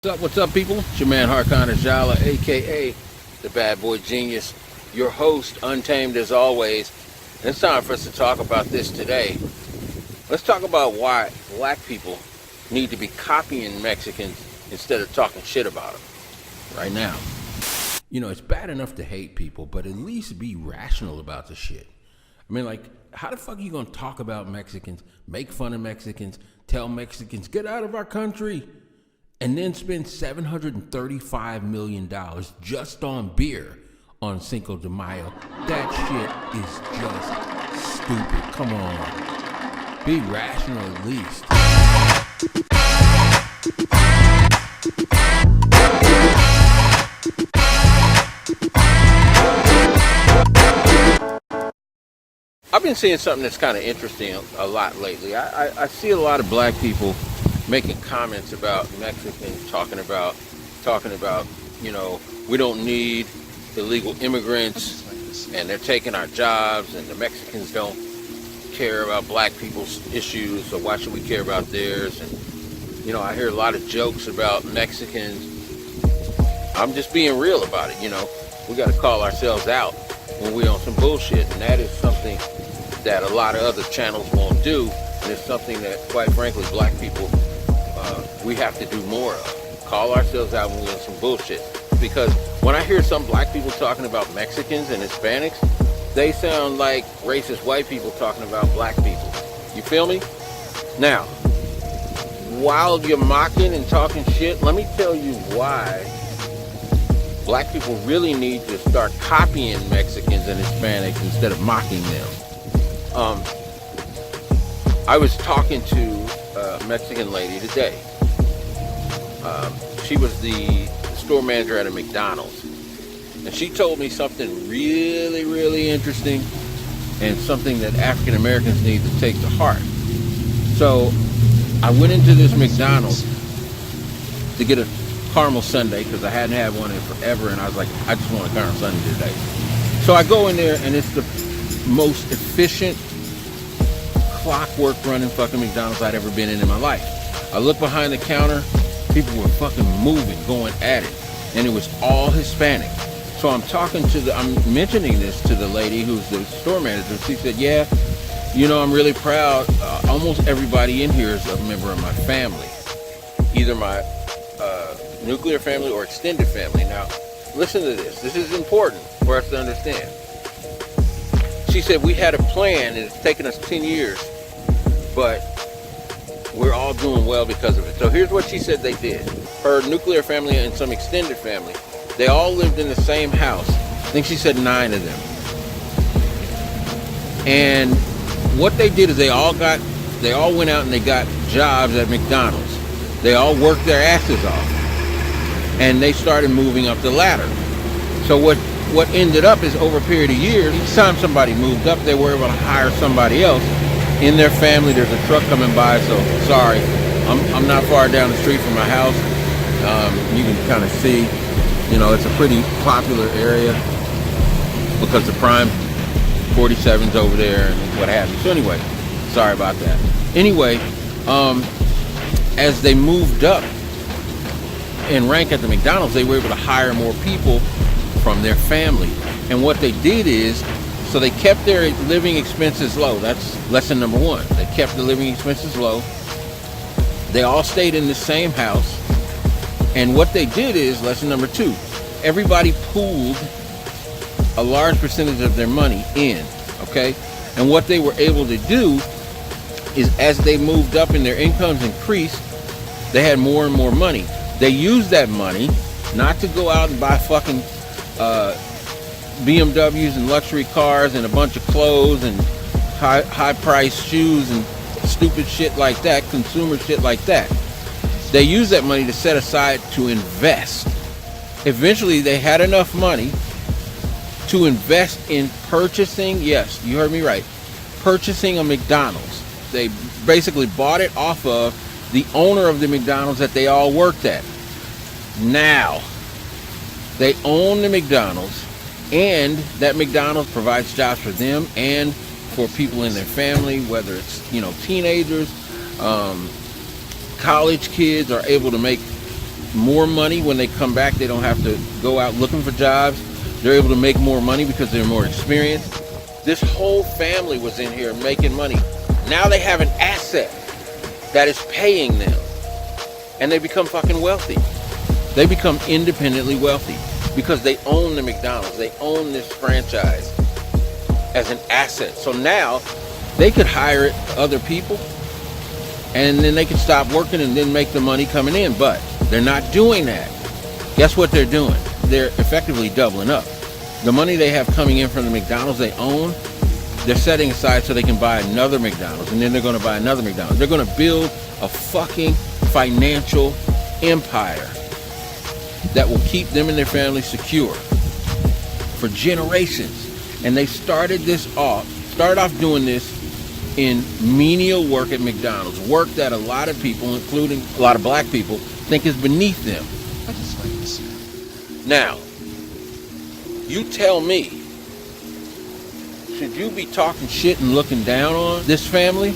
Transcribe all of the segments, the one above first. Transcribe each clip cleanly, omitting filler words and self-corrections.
What's up, people? It's your man Harkon Ajala, aka the Bad Boy Genius, your host, untamed as always. And it's time for us to talk about this today. Let's talk about why black people need to be copying Mexicans instead of talking shit about them right now. You know, it's bad enough to hate people, but at least be rational about the shit. I mean, like, how the fuck are you gonna talk about Mexicans, make fun of Mexicans, tell Mexicans, get out of our country, and then spend $735 million just on beer on Cinco de Mayo? That shit is just stupid. Come on. Be rational at least. I've been seeing something that's kind of interesting a lot lately. I see a lot of black people making comments about Mexicans, talking about, you know, we don't need illegal immigrants and they're taking our jobs, and the Mexicans don't care about black people's issues, so why should we care about theirs? And, you know, I hear a lot of jokes about Mexicans. I'm just being real about it, you know. We got to call ourselves out when we're on some bullshit, and that is something that a lot of other channels won't do, and it's something that, quite frankly, black people, we have to do more of. Call ourselves out when we're in some bullshit. Because when I hear some black people talking about Mexicans and Hispanics, they sound like racist white people talking about black people. You feel me? Now, while you're mocking and talking shit, let me tell you why black people really need to start copying Mexicans and Hispanics instead of mocking them. I was talking to a Mexican lady today. She was the store manager at a McDonald's, and she told me something really, really interesting and something that African Americans need to take to heart. So I went into this McDonald's to get a caramel sundae because I hadn't had one in forever, and I was like, I just want a caramel sundae today. So I go in there, and it's the most efficient, clockwork running fucking McDonald's I'd ever been in my life. I look behind the counter, people were fucking moving, going at it, and it was all Hispanic. So I'm mentioning this to the lady who's the store manager. She said, yeah, you know, I'm really proud. Almost everybody in here is a member of my family, either my nuclear family or extended family. Now, listen to this. This is important for us to understand. She said, we had a plan, and it's taken us 10 years, but we're all doing well because of it. So here's what she said they did. Her nuclear family and some extended family, they all lived in the same house. I think she said 9 of them. And what they did is they all went out and they got jobs at McDonald's. They all worked their asses off, and they started moving up the ladder. So what ended up is, over a period of years, each time somebody moved up, they were able to hire somebody else in their family. There's a truck coming by, so sorry, I'm not far down the street from my house. You can kind of see, you know, it's a pretty popular area because the Prime 47's over there and what have you. So anyway, sorry about that. Anyway, as they moved up in rank at the McDonald's, they were able to hire more people from their family. And what they did is, so they kept their living expenses low. That's lesson number 1. They kept the living expenses low. They all stayed in the same house. And what they did is, lesson number 2, everybody pooled a large percentage of their money in, okay? And what they were able to do is, as they moved up and their incomes increased, they had more and more money. They used that money not to go out and buy fucking BMWs and luxury cars and a bunch of clothes and high-priced shoes and stupid shit like that, consumer shit like that. They used that money to set aside to invest. Eventually, they had enough money to invest in purchasing, yes, you heard me right, purchasing a McDonald's. They basically bought it off of the owner of the McDonald's that they all worked at. Now, they own the McDonald's, and that McDonald's provides jobs for them and for people in their family, whether it's, you know, teenagers, college kids are able to make more money when they come back. They don't have to go out looking for jobs. They're able to make more money because they're more experienced. This whole family was in here making money. Now they have an asset that is paying them. And they become fucking wealthy. They become independently wealthy because they own the McDonald's. They own this franchise as an asset. So now they could hire other people and then they could stop working and then make the money coming in. But they're not doing that. Guess what they're doing? They're effectively doubling up. The money they have coming in from the McDonald's they own, they're setting aside so they can buy another McDonald's, and then they're going to buy another McDonald's. They're going to build a fucking financial empire that will keep them and their family secure for generations. And they started off doing this in menial work at McDonald's, work that a lot of people, including a lot of black people, think is beneath them. I just like this. Now, you tell me, should you be talking shit and looking down on this family,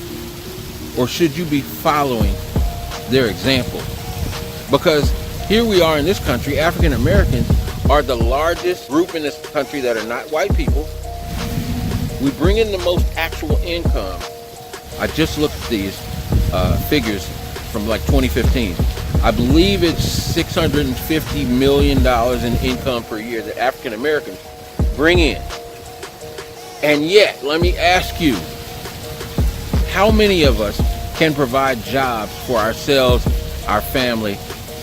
or should you be following their example? Because here we are in this country, African Americans are the largest group in this country that are not white people. We bring in the most actual income. I just looked at these figures from like 2015. I believe it's $650 million in income per year that African Americans bring in. And yet, let me ask you, how many of us can provide jobs for ourselves, our family,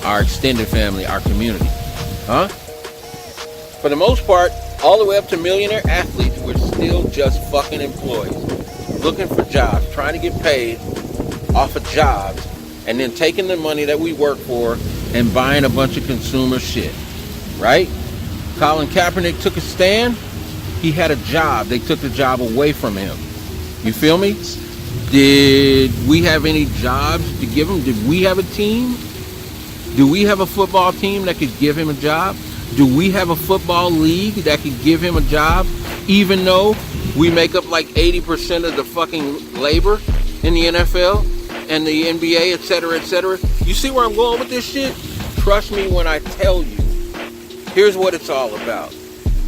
our extended family, our community? Huh? For the most part, all the way up to millionaire athletes, we're still just fucking employees, looking for jobs, trying to get paid off of jobs, and then taking the money that we work for and buying a bunch of consumer shit, right? Colin Kaepernick took a stand. He had a job. They took the job away from him. You feel me? Did we have any jobs to give him? Did we have a team? Do we have a football team that could give him a job? Do we have a football league that could give him a job, even though we make up like 80% of the fucking labor in the NFL and the NBA, et cetera, et cetera? You see where I'm going with this shit? Trust me when I tell you. Here's what it's all about.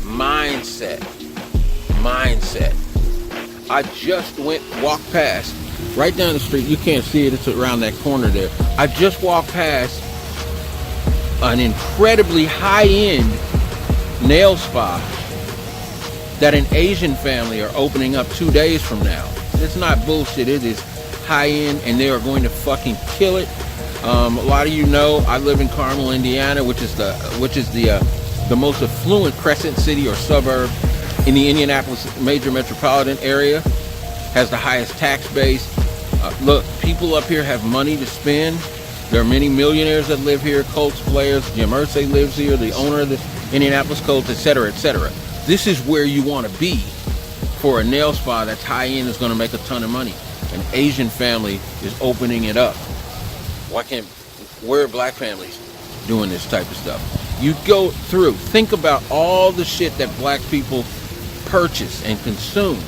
Mindset. Mindset. I just walked past, right down the street. You can't see it. It's around that corner there. I just walked past an incredibly high-end nail spa that an Asian family are opening up 2 days from now. It's not bullshit. It is high-end, and they are going to fucking kill it. A lot of you know I live in Carmel, Indiana, which is the most affluent crescent city or suburb in the Indianapolis major metropolitan area. Has the highest tax base. Look, people up here have money to spend. There are many millionaires that live here, Colts players. Jim Irsay lives here, the owner of the Indianapolis Colts, et cetera, et cetera. This is where you want to be for a nail spa that's high-end, is going to make a ton of money. An Asian family is opening it up. Where are black families doing this type of stuff? You go through, think about all the shit that black people purchase and consume.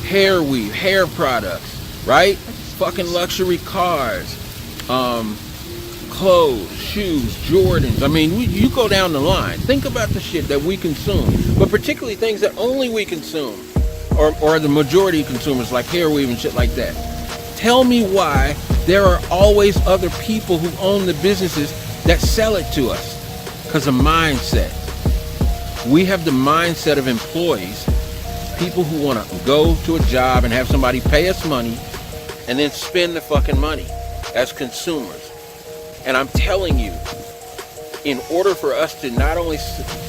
Hair weave, hair products, right? Fucking luxury cars, clothes, shoes, Jordans. I mean, you go down the line. Think about the shit that we consume, but particularly things that only we consume, or the majority of consumers, like hair weave and shit like that. Tell me why there are always other people who own the businesses that sell it to us. Because of mindset. We have the mindset of employees, people who want to go to a job and have somebody pay us money and then spend the fucking money as consumers. And I'm telling you, in order for us to not only,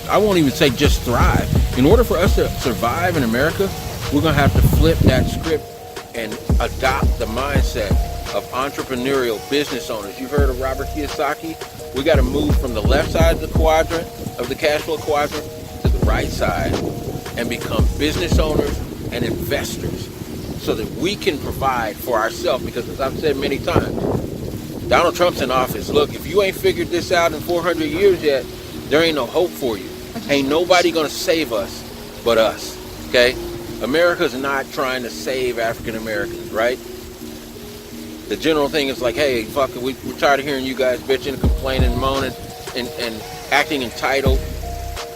I won't even say just thrive, in order for us to survive in America, we're going to have to flip that script and adopt the mindset of entrepreneurial business owners. You've heard of Robert Kiyosaki? We got to move from the left side of the quadrant, of the cash flow quadrant, to the right side and become business owners and investors so that we can provide for ourselves. Because as I've said many times, Donald Trump's in office. Look, if you ain't figured this out in 400 years yet, there ain't no hope for you. Ain't nobody going to save us but us, okay? America's not trying to save African Americans, right? The general thing is like, hey, fuck it, we're tired of hearing you guys bitching, complaining, moaning, and acting entitled.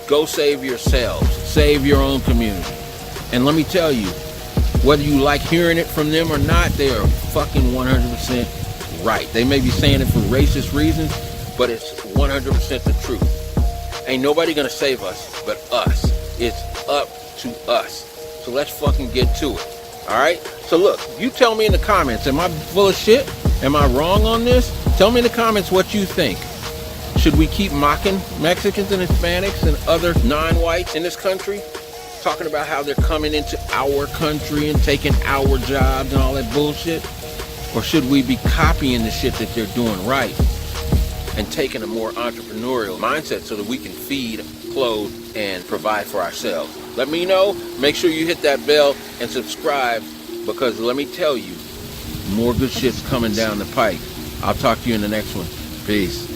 Go save yourselves. Save your own community. And let me tell you, whether you like hearing it from them or not, they are fucking 100% right. They may be saying it for racist reasons, but it's 100% the truth. Ain't nobody gonna save us but us. It's up to us. So let's fucking get to it. Alright? So look, you tell me in the comments, am I full of shit? Am I wrong on this? Tell me in the comments what you think. Should we keep mocking Mexicans and Hispanics and other non-whites in this country? Talking about how they're coming into our country and taking our jobs and all that bullshit? Or should we be copying the shit that they're doing right and taking a more entrepreneurial mindset so that we can feed, clothe, and provide for ourselves? Let me know. Make sure you hit that bell and subscribe, because let me tell you, more good shit's coming down the pike. I'll talk to you in the next one. Peace.